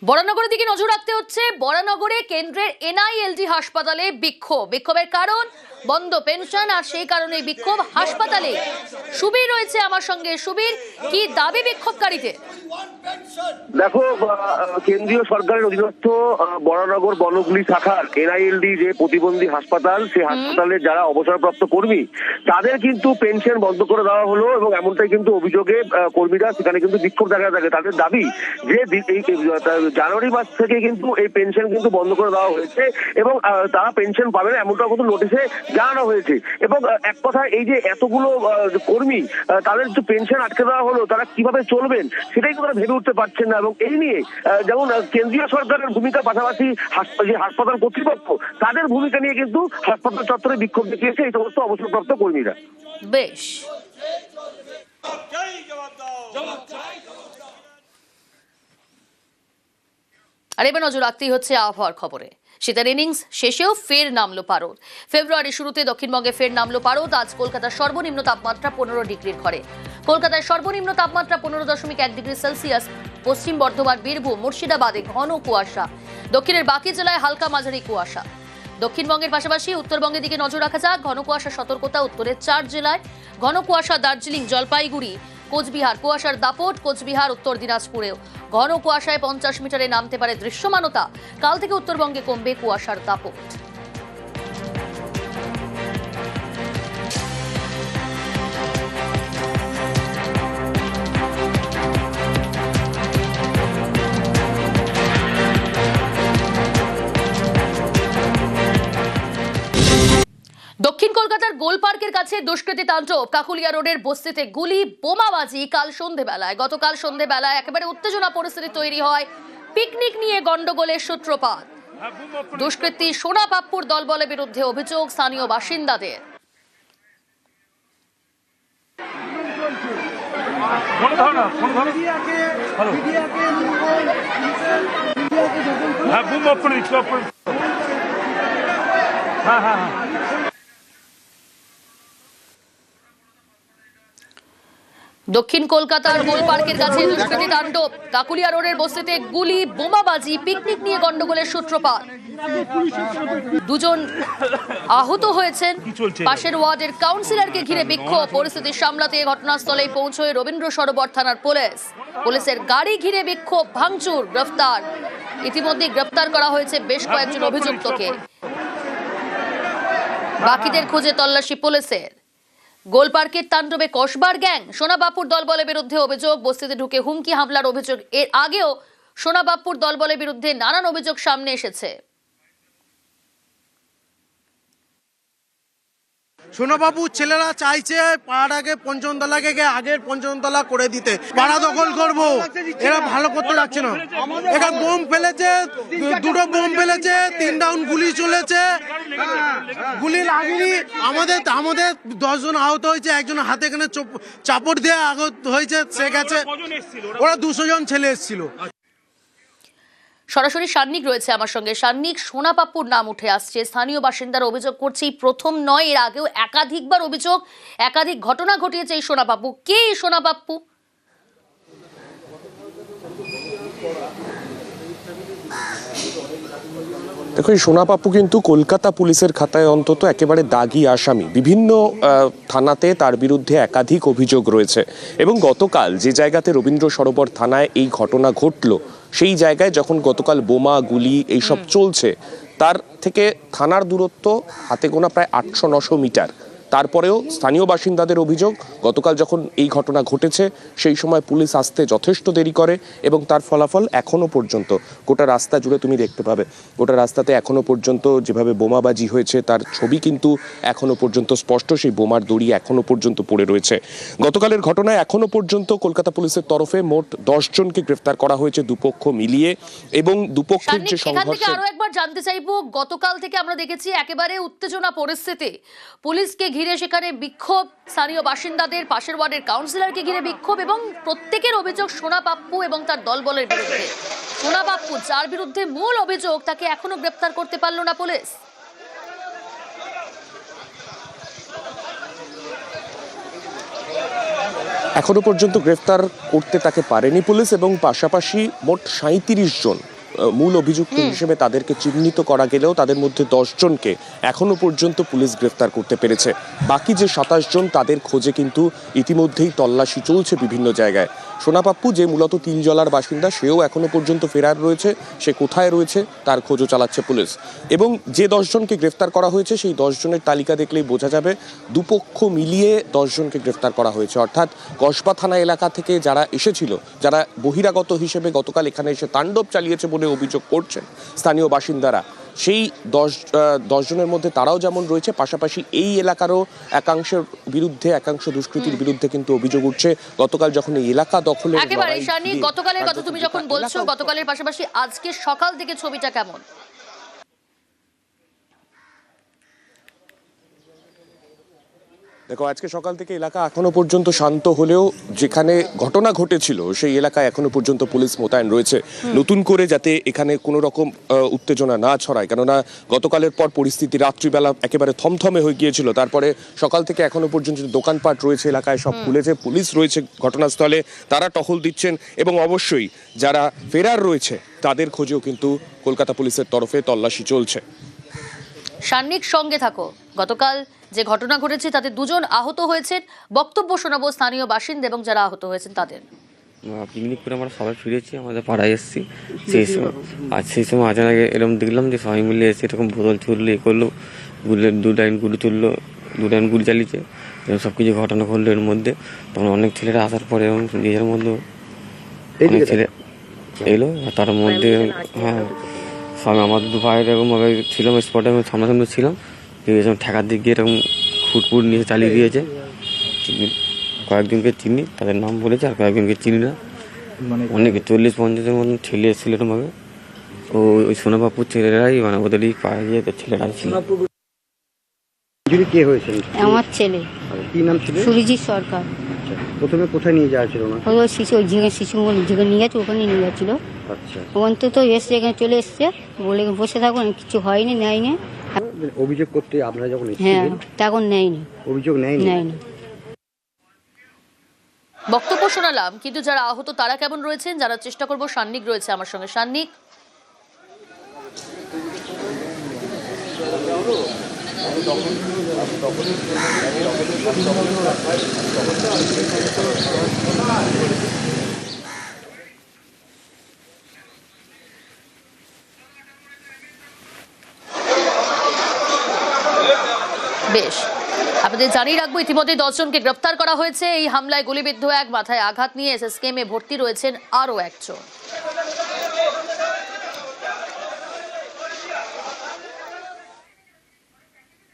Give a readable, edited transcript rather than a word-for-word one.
বরানগরের দিকে নজর রাখতে হচ্ছে। বরানগরে কেন্দ্রের এনআইএলডি হাসপাতালে বিক্ষোভের কারণ বন্ধ পেনশন, আর সেই কারণে বিক্ষোভ হাসপাতালে। সুবীর রয়েছে আমার সঙ্গে। সুবীর, কি দাবি বিক্ষোভকারীদের? দেখো, কেন্দ্রীয় সরকারের অধীনস্থ বরানগর বনগুলি শাখার এনআইএলডি যে প্রতিবন্ধী হাসপাতাল, সেই হাসপাতালের যারা অবসরপ্রাপ্ত কর্মী তাদের কিন্তু পেনশন বন্ধ করে দেওয়া হলো এবং এমনটাই কিন্তু অভিযোগে কর্মীরা সেখানে কিন্তু বিক্ষোভ দেখা থাকে। তাদের দাবি যে এই জানুয়ারি মাস থেকে কিন্তু এই পেনশন কিন্তু বন্ধ করে দেওয়া হয়েছে এবং তারা পেনশন পাবে না, এমনটা কিন্তু নোটিশে জানানো হয়েছে। এবং এক কথা, এই যে এতগুলো কর্মী তাদের যে পেনশন আটকে দেওয়া হলো, তারা কিভাবে চলবেন সেটাই তো তারা ভেবে উঠতে পারছেন না। এবং এই নিয়ে যেমন কেন্দ্রীয় সরকারের ভূমিকার পাশাপাশি যে হাসপাতাল কর্তৃপক্ষ তাদের ভূমিকা নিয়ে কিন্তু হাসপাতাল চত্বরে বিক্ষোভ দেখিয়েছে এই সমস্ত অবসরপ্রাপ্ত কর্মীরা। বেশ, আর এবার নজর রাখতেই হচ্ছে আবহাওয়ার খবরে। শীতের ইনিংস শেষেও ফের নামলো পারদ। ফেব্রুয়ারির শুরুতে দক্ষিণবঙ্গে ফের নামলো পারদ। আজ কলকাতার সর্বনিম্ন তাপমাত্রা 15 ডিগ্রির ঘরে। কলকাতায় সর্বনিম্ন তাপমাত্রা 15.1 ডিগ্রি সেলসিয়াস। পশ্চিম বর্ধমান, বীরভূম, মুর্শিদাবাদে ঘন কুয়াশা। দক্ষিণের বাকি জেলায় হালকা মাঝারি কুয়াশা। দক্ষিণবঙ্গের পাশাপাশি উত্তরবঙ্গের দিকে নজর রাখা যাক। ঘন কুয়াশা সতর্কতা উত্তরের 4 জেলায়। ঘন কুয়াশা দার্জিলিং, জলপাইগুড়ি, কোচবিহার। কুয়াশার দাপট কোচবিহার, উত্তর দিনাজপুরেও। ঘন কুয়াশায় 50 মিটারে নামতে পারে দৃশ্যমানতা। কাল থেকে উত্তরবঙ্গে কমবে কুয়াশার দাপট। দক্ষিণ কলকাতার গোল পার্কের কাছে দুষ্কৃতী তাণ্ডব। কাকুলিয়া রোডের বস্তিতে গুলি, বোমাবাজি কাল সন্ধেবেলায়। গতকাল সন্ধেবেলায় একেবারে উত্তেজনা পরিস্থিতি তৈরি হয়। পিকনিক নিয়ে গন্ডগোলের সূত্রপাত। দুষ্কৃতী সোনা পাপ্পুর দলবলের বিরুদ্ধে অভিযোগ স্থানীয় বাসিন্দাদের। দক্ষিণ কলকাতার গোল পার্কের কাছে দুষ্কৃতী তাণ্ডব। কাকুলিয়া রোডের বস্তিতে গুলি, বোমাবাজি, পিকনিক নিয়ে গন্ডগোলের সূত্রপাত। দুজন আহত হয়েছেন। পাশের ওয়ার্ডের কাউন্সিলরকে ঘিরে বিক্ষোভ। পরিস্থিতি সামলাতে ঘটনাস্থলে পৌঁছয় রবীন্দ্র সরোবর থানার পুলিশ। পুলিশের গাড়ি ঘিরে বিক্ষোভ, ভাঙচুর, গ্রেফতার। ইতিমধ্যে গ্রেফতার করা হয়েছে বেশ কয়েকজন অভিযুক্তকে। বাকিদের খোঁজে তল্লাশি পুলিশের। গোল পার্কের তাণ্ডবে কসবার গ্যাং। সোনা বাপুর দলবলের বিরুদ্ধে অভিযোগ। বস্তিতে ঢুকে হুমকি হামলার অভিযোগ। এর আগেও সোনা বাপুর দলবলের বিরুদ্ধে নানান অভিযোগ সামনে এসেছে। সোনাবাবু ছেলেরা চাইছে পাড়াটাকে পঞ্চমতলাকে আগের পঞ্চমতলা করে দিতে। পাড়া দখল করব, এরা ভালো করতে লাগছে না। এরা বোম ফেলেছে, দুটো বোম ফেলেছে, 3 রাউন্ড গুলি চলেছে। গুলি লাগেনি। আমাদের 10 জন আহত হয়েছে। একজন হাতে এখানে চাপড় দিয়ে আহত হয়েছে, সে গেছে। ওরা 200 জন ছেলে এসেছিল। সরাসরি সান্নিক রয়েছে আমার সঙ্গে। সান্নিক, সোনা পাপ্পুর নাম উঠে আসছে। স্থানীয় বাসিন্দারা অভিযোগ করছে প্রথম নয়, এর আগেও একাধিকবার অভিযোগ, একাধিক ঘটনা ঘটিয়েছে এই সোনা পাপ্পু। কে এই সোনা পাপ্পু? দেখো, এই সোনা পাপ্পু কিন্তু কলকাতা পুলিশের খাতায় অন্তত একেবারে দাগি আসামি। বিভিন্ন থানাতে তার বিরুদ্ধে একাধিক অভিযোগ রয়েছে এবং গতকাল যে জায়গাতে রবীন্দ্র সরোবর থানায় এই ঘটনা ঘটলো, সেই জায়গায় যখন গতকাল বোমা গুলি এইসব চলছে, তার থেকে থানার দূরত্ব হাতে গোনা প্রায় 800-900 মিটার। তারপরেও স্থানীয় বাসিন্দাদের অভিযোগ, গতকাল যখন এই ঘটনা ঘটেছে সেই সময় পুলিশ আসতে যথেষ্ট দেরি করে এবং তার ফলাফল এখনো পর্যন্ত গোটা রাস্তা জুড়ে তুমি দেখতে পাবে। গোটা রাস্তাতে এখনো পর্যন্ত যেভাবে বোমাবাজি হয়েছে তার ছবি কিন্তু এখনো পর্যন্ত স্পষ্ট। সেই বোমার দড়ি এখনো পর্যন্ত পড়ে রয়েছে। গতকালের ঘটনায় এখনো পর্যন্ত কলকাতা পুলিশের তরফে মোট 10 জনকে গ্রেফতার করা হয়েছে দুপক্ষ মিলিয়ে। এবং দুপক্ষের যে সংঘর্ষ, আরো একবার জানতে চাইবো, গতকাল থেকে আমরা দেখেছি একেবারে উত্তেজনা পরিস্থিতি। পুলিশকে ঘিরে সেখানে বিক্ষোভ, স্থানীয় বাসিন্দাদের, পাশের ওয়ার্ডের কাউন্সিলরকে ঘিরে বিক্ষোভ এবং প্রত্যেকের অভিযোগ সোনা পাপ্পু এবং তার দলবলের বিরুদ্ধে। সোনা পাপ্পু যার বিরুদ্ধে মূল অভিযোগ, তাকে এখনো গ্রেফতার করতে পারল না পুলিশ। এখনো পর্যন্ত গ্রেফতার করতে তাকে পারেনি পুলিশ, এবং পাশাপাশি মোট 37 জন মূল অভিযুক্ত হিসেবে তাদেরকে চিহ্নিত করা গেলেও তাদের মধ্যে 10 জনকে এখনো পর্যন্ত পুলিশ গ্রেফতার করতে পেরেছে। বাকি যে 27 জন তাদের খোঁজে কিন্তু ইতিমধ্যেই তল্লাশি চলছে বিভিন্ন জায়গায়। সোনাপাপ্পু, যে মূলত তিলজলার বাসিন্দা, সেও এখনো পর্যন্ত ফেরার রয়েছে। সে কোথায় রয়েছে তার খোঁজও চালাচ্ছে পুলিশ। এবং যে 10 জনকে গ্রেফতার করা হয়েছে সেই 10 জনের তালিকা দেখলেই বোঝা যাবে দুপক্ষ মিলিয়ে 10 জনকে গ্রেফতার করা হয়েছে। অর্থাৎ কসবা থানা এলাকা থেকে যারা এসেছিল, যারা বহিরাগত হিসেবে গতকাল এখানে এসে তাণ্ডব চালিয়েছে বলে অভিযোগ করছেন স্থানীয় বাসিন্দারা, সেই 10 জনের মধ্যে তারাও যেমন রয়েছে, পাশাপাশি এই এলাকারও একাংশের বিরুদ্ধে, একাংশ দুষ্কৃতীর বিরুদ্ধে কিন্তু অভিযোগ উঠছে। গতকাল যখন এই এলাকা দখলের একেবারে শানি, গতকালের কথা তুমি যখন বলছো, গতকালের পাশাপাশি আজকে সকাল থেকে ছবিটা কেমন? দেখো, আজকে সকাল থেকে এলাকা এখনো পর্যন্ত শান্ত হলেও যেখানে ঘটনা ঘটেছিল সেই এলাকায় এখনো পর্যন্ত পুলিশ মোতায়েন রয়েছে, নতুন করে যাতে এখানে কোনো রকম উত্তেজনা না ছড়ায়। কেননা গতকালের পর পরিস্থিতি রাত্রিবেলা একেবারে থমথমে হয়ে গিয়েছিল। তারপরে সকাল থেকে এখনো পর্যন্ত যে দোকানপাট রয়েছে এলাকায় সব খুলেছে, পুলিশ রয়েছে ঘটনাস্থলে, তারা টহল দিচ্ছেন। এবং অবশ্যই যারা ফেরার রয়েছে তাদের খোঁজেও কিন্তু কলকাতা পুলিশের তরফে তল্লাশি চলছে। সান্নিক সঙ্গে থাকো। গতকাল যে ঘটনা ঘটেছে তাতে 2 জন আহত হয়েছেন, বক্তব্য শোনাবো স্থানীয় বাসিন্দা এবং যারা আহত হয়েছেন তাদের। পিকনিক করে আমরা সবাই ফিরেছি, আমাদের পাড়ায় এসেছি। সেই সময় আজ আগে এরকম দেখলাম যে সবাই মিলে এসে এরকম বোতল ছুড়লো, এ করলো, দু লাইন গুলি তুললো, 2 লাইন গুলি চালিয়েছে, এরকম সব কিছু ঘটনা ঘটলো এর মধ্যে। তখন অনেক ছেলেরা আসার পরে এবং নিজের মধ্যে অনেক ছেলে এলো, তার মধ্যে হ্যাঁ সব আমার 2 ভাই এরকমভাবে ছিলাম স্পটে, আমি সামনাসামনি ছিলাম। এরকম ঠেকার দিক দিয়ে এরকম ফুটফুট নিয়ে চালিয়ে দিয়েছে। কয়েকজনকে চিনি, তাদের নাম বলেছে, আর কয়েকজনকে চিনি না। অনেকে 40-50-এর মতন ছেলে এসেছিল এরকমভাবে। ওই সোনাপাপুর ছেলেরাই, মানে ওদেরই পায়ে গিয়ে ছেলেরাই ছিল। কে হয়েছিল? আমার ছেলে। কি নাম ছিল? সুরজিৎ সরকার। আচ্ছা, প্রথমে কোথায় নিয়ে যাওয়া ছিল না? ওই শিশু, ওই যেখানে নিয়ে গেছে ওখানে নিয়ে যাচ্ছিল। আচ্ছা, অন্তত এসছে, এখানে চলে এসছে, বলে বসে থাকুন, কিছু হয়নি, নেয়নি। অভিযোগ করতে আপনারা যখন হ্যাঁ, এসেছিলেন তখন নেয়নি, অভিযোগ নেয়নি? নেয়নি। বক্তব্য শোনালাম, কিন্তু যারা আহত তারা কেমন রয়েছেন যারা চেষ্টা করবো। সান্নিক রয়েছে আমার সঙ্গে। সান্নিক, বেশ, আপনাদের জানিয়ে রাখবো ইতিমধ্যে 10 জনকে গ্রেফতার করা হয়েছে। এই হামলায় গুলিবিদ্ধ এক, মাথায় আঘাত নিয়ে এসএসকেএমে ভর্তি রয়েছেন আরও 1 জন।